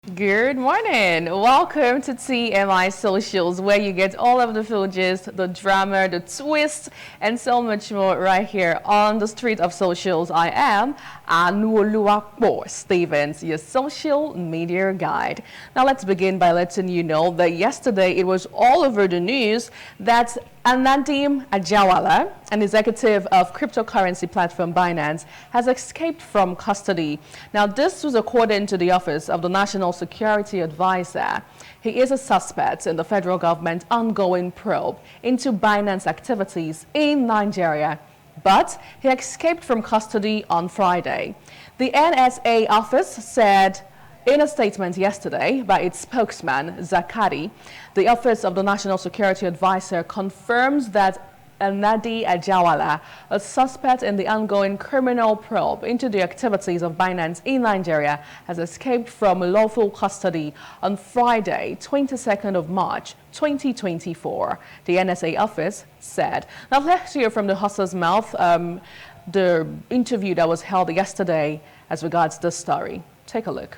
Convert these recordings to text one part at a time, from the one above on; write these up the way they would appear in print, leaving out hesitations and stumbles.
Good morning. Welcome to TMI Socials, where you get all of the full gist, the drama, the twists, and so much more right here on the street of socials. I am Anuoluwapo Stevens, your social media guide. Now let's begin by letting you know that yesterday it was all over the news that Nadeem Anjarwalla, an executive of cryptocurrency platform Binance, has escaped from custody. Now, this was according to the Office of the National Security Advisor. He is a suspect in the federal government's ongoing probe into Binance activities in Nigeria, but he escaped from custody on Friday. The NSA Office said in a statement yesterday by its spokesman, Zakari, the Office of the National Security Advisor confirms that Nadeem Anjarwalla, a suspect in the ongoing criminal probe into the activities of Binance in Nigeria, has escaped from lawful custody on Friday, 22nd of March, 2024, the NSA Office said. Now let's hear from the horse's mouth the interview that was held yesterday as regards this story. Take a look.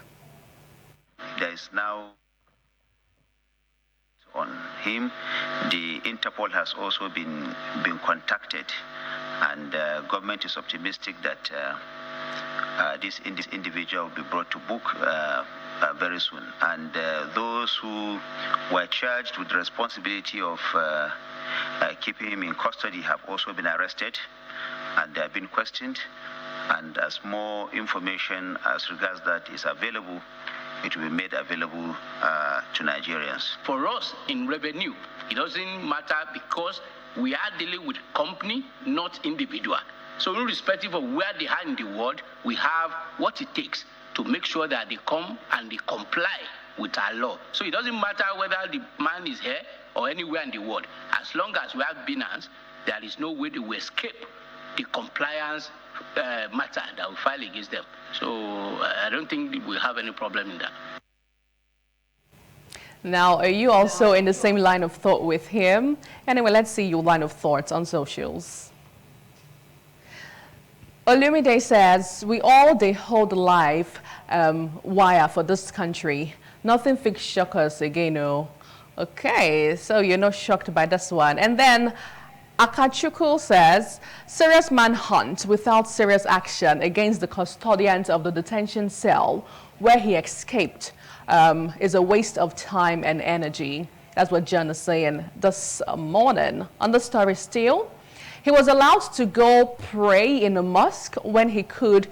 There is now on him. The Interpol has also been contacted, and government is optimistic that this individual will be brought to book very soon. And those who were charged with the responsibility of keeping him in custody have also been arrested, and they have been questioned. And as more information as regards that is available, it will be made available to Nigerians. For us in revenue, it doesn't matter because we are dealing with company, not individual. So irrespective of where they are in the world, we have what it takes to make sure that they come and they comply with our law. So it doesn't matter whether the man is here or anywhere in the world. As long as we have Binance, there is no way they will escape the compliance matter that we file against them. So I don't think we have any problem in that. Now, are you also in the same line of thought with him? Anyway, let's see your line of thoughts on socials. Olumide says, we all they hold life wire for this country. Nothing fix shock us again, no. Okay, so you're not shocked by this one. And then Akachuku says, serious manhunt without serious action against the custodians of the detention cell where he escaped is a waste of time and energy. That's what John is saying this morning. On the story still, he was allowed to go pray in a mosque when he could.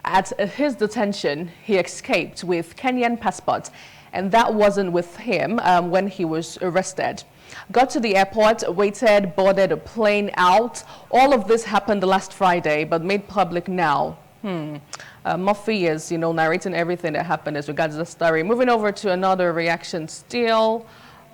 At his detention, he escaped with Kenyan passport, and that wasn't with him when he was arrested. Got to the airport, waited, boarded a plane out. All of this happened last Friday, but made public now. Murphy is, narrating everything that happened as regards the story. Moving over to another reaction still.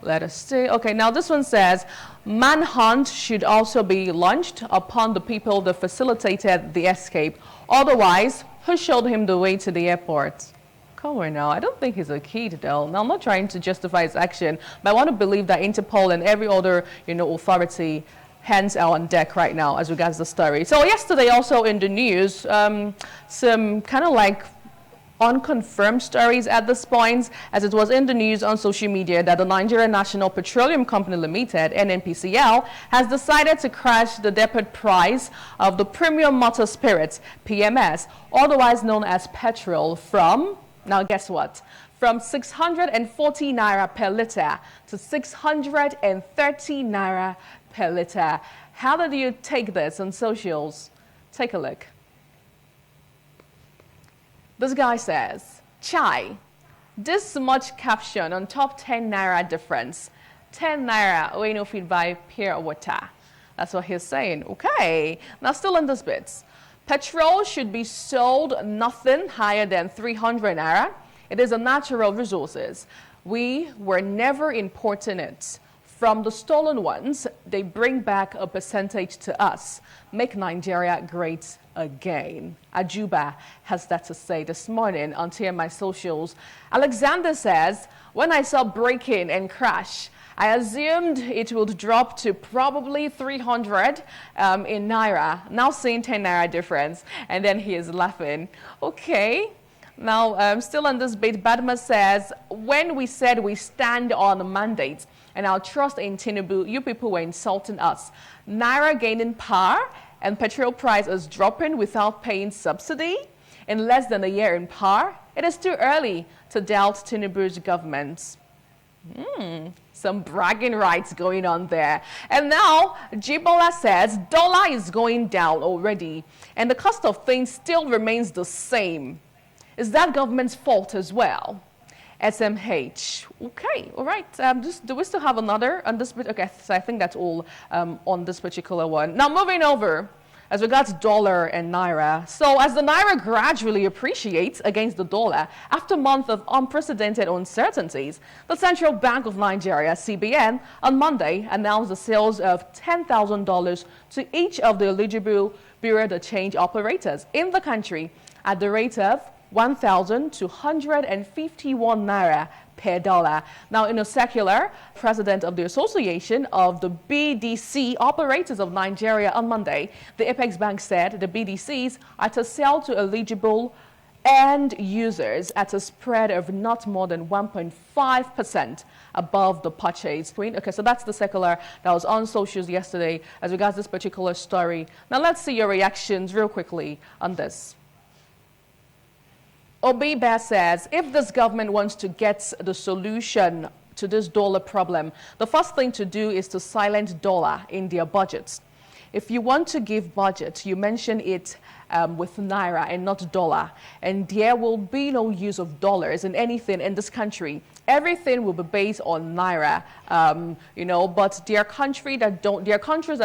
Let us see. Okay, now this one says, manhunt should also be launched upon the people that facilitated the escape. Otherwise, who showed him the way to the airport? Come on now, I don't think he's a kid though. Now, I'm not trying to justify his action, but I want to believe that Interpol and every other, authority hands are on deck right now as regards the story. So yesterday also in the news, some kind of like unconfirmed stories at this point, as it was in the news on social media that the Nigerian National Petroleum Company Limited, NNPCL, has decided to crash the depot price of the premium motor spirits, PMS, otherwise known as Petrol, from, now guess what, from 640 Naira per litre to 630 Naira per litre. How did you take this on socials? Take a look. This guy says, Chai, this much caption on top 10 Naira difference. 10 Naira, we no feed by pure water. That's what he's saying. Okay, now still on this bit. Petrol should be sold nothing higher than 300 Naira. It is a natural resources. We were never importing it. From the stolen ones, they bring back a percentage to us. Make Nigeria great again. Ajuba has that to say this morning on TMI Socials. Alexander says, when I saw break-in and crash, I assumed it would drop to probably 300 in Naira. Now seeing 10 Naira difference. And then he is laughing. Okay. Now, still on this bit, Badma says, when we said we stand on mandates and our trust in Tinubu, you people were insulting us. Naira gaining power and petrol price is dropping without paying subsidy in less than a year in power. It is too early to doubt Tinubu's government. Some bragging rights going on there. And now, Jibola says dollar is going down already and the cost of things still remains the same. Is that government's fault as well? SMH. Okay, all right. Do we still have another on this bit? Okay, so I think that's all on this particular one. Now, moving over as regards dollar and Naira. So as the Naira gradually appreciates against the dollar after months of unprecedented uncertainties, the Central Bank of Nigeria, CBN, on Monday announced the sales of $10,000 to each of the eligible bureau de change operators in the country at the rate of 1,251 Naira per dollar. Now, in a circular, president of the Association of the BDC Operators of Nigeria on Monday, the Apex Bank said the BDCs are to sell to eligible end users at a spread of not more than 1.5% above the purchase point. Okay, so that's the circular that was on socials yesterday as regards this particular story. Now, let's see your reactions real quickly on this. Obiba says, if this government wants to get the solution to this dollar problem, the first thing to do is to silent dollar in their budgets. If you want to give budget, you mention it with Naira and not dollar. And there will be no use of dollars in anything in this country. Everything will be based on Naira, but there are countries that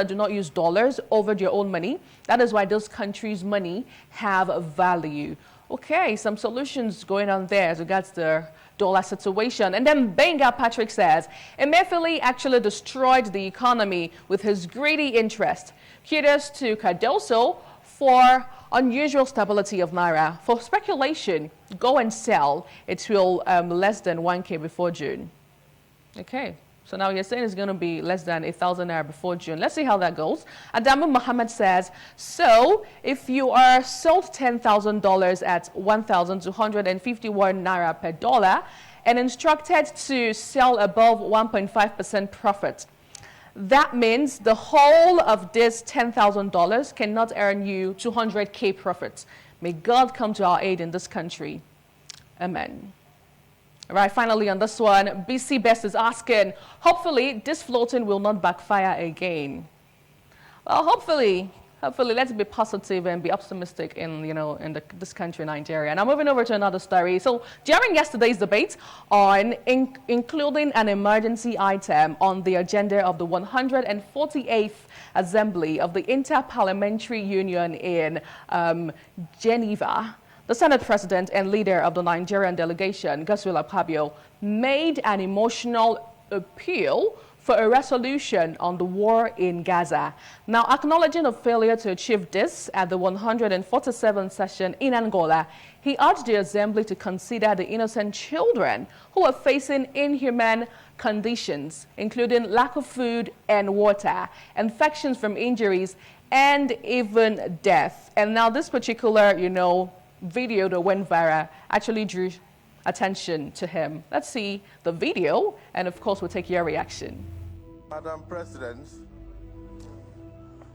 do not use dollars over their own money. That is why those countries' money have value. Okay, some solutions going on there as regards the dollar situation. And then Benga Patrick says, Emefiele actually destroyed the economy with his greedy interest. Kudos to Cardoso for unusual stability of Naira. For speculation, go and sell. It will less than 1K before June. Okay. So now you're saying it's going to be less than 1,000 Naira before June. Let's see how that goes. Adamu Muhammad says, so if you are sold $10,000 at 1,251 Naira per dollar and instructed to sell above 1.5% profit, that means the whole of this $10,000 cannot earn you 200K profit. May God come to our aid in this country. Amen. All right, finally on this one, BC Best is asking, hopefully this floating will not backfire again. Well, hopefully let's be positive and be optimistic in this country, Nigeria. Now moving over to another story. So during yesterday's debate on including an emergency item on the agenda of the 148th Assembly of the Inter-Parliamentary Union in Geneva, the Senate President and leader of the Nigerian delegation, Godswill Akpabio, made an emotional appeal for a resolution on the war in Gaza. Now, acknowledging a failure to achieve this at the 147th session in Angola, he urged the Assembly to consider the innocent children who are facing inhuman conditions, including lack of food and water, infections from injuries, and even death. And now this particular, video that went viral actually drew attention to him. Let's see the video, and of course, we'll take your reaction. Madam President,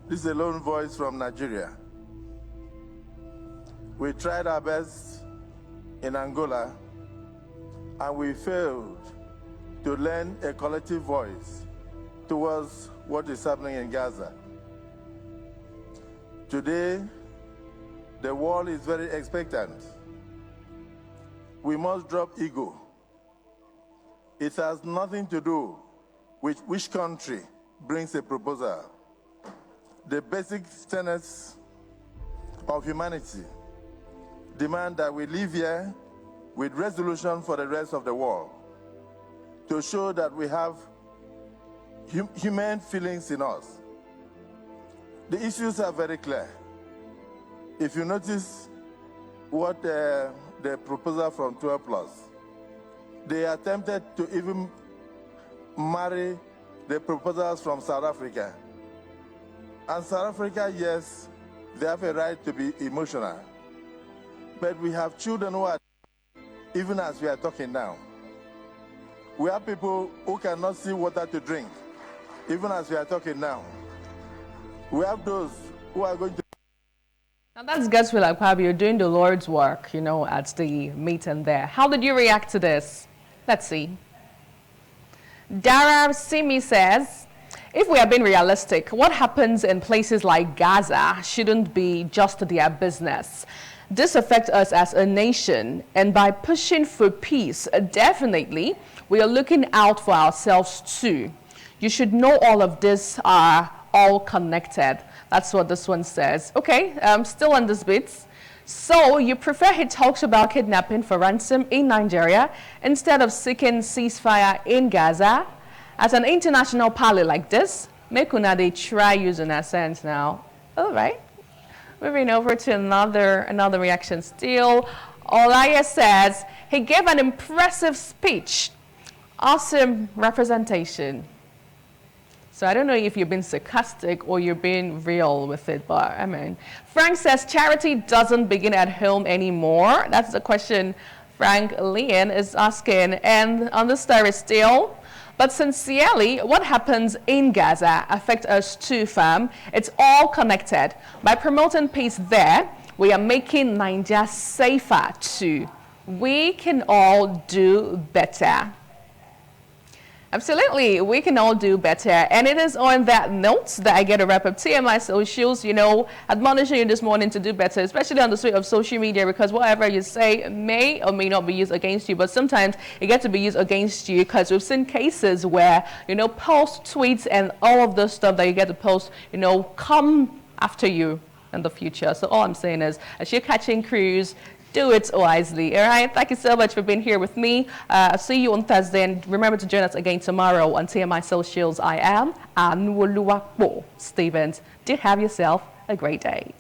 this is a lone voice from Nigeria. We tried our best in Angola, and we failed to lend a collective voice towards what is happening in Gaza. Today, the world is very expectant. We must drop ego. It has nothing to do with which country brings a proposal. The basic tenets of humanity demand that we live here with resolution for the rest of the world to show that we have humane feelings in us. The issues are very clear. If you notice what the proposal from 12 Plus, they attempted to even marry the proposals from South Africa. And South Africa, yes, they have a right to be emotional. But we have children who are even as we are talking now. We have people who cannot see water to drink, even as we are talking now. We have those who are going to... Now that's Godswill Akpabio, you're doing the Lord's work, you know, at the meeting there. How did you react to this? Let's see. Dara Simi says, if we are being realistic, what happens in places like Gaza shouldn't be just their business. This affects us as a nation, and by pushing for peace, definitely, we are looking out for ourselves too. You should know all of this are all connected. That's what this one says. Okay, still on this bit. So you prefer he talks about kidnapping for ransom in Nigeria instead of seeking ceasefire in Gaza? As an international parley like this, make una they try using that sense now. All right. Moving over to another reaction still. Olaya says, he gave an impressive speech. Awesome representation. So I don't know if you're being sarcastic or you're being real with it, but I mean, Frank says charity doesn't begin at home anymore. That's the question Frank Leon is asking. And on the story still, but sincerely, what happens in Gaza affects us too, fam. It's all connected. By promoting peace there, we are making Nigeria safer too. We can all do better. Absolutely, we can all do better. And it is on that note that I get a wrap up TMI Socials, you know, admonishing you this morning to do better, especially on the suite of social media, because whatever you say may or may not be used against you, but sometimes it gets to be used against you, because we've seen cases where, you know, post tweets and all of the stuff that you get to post, you know, come after you in the future. So all I'm saying is, as you're catching crews, do it wisely. All right. Thank you so much for being here with me. I'll see you on Thursday. And remember to join us again tomorrow on TMI Socials. I am Anwoluwapo Stevens. Do have yourself a great day.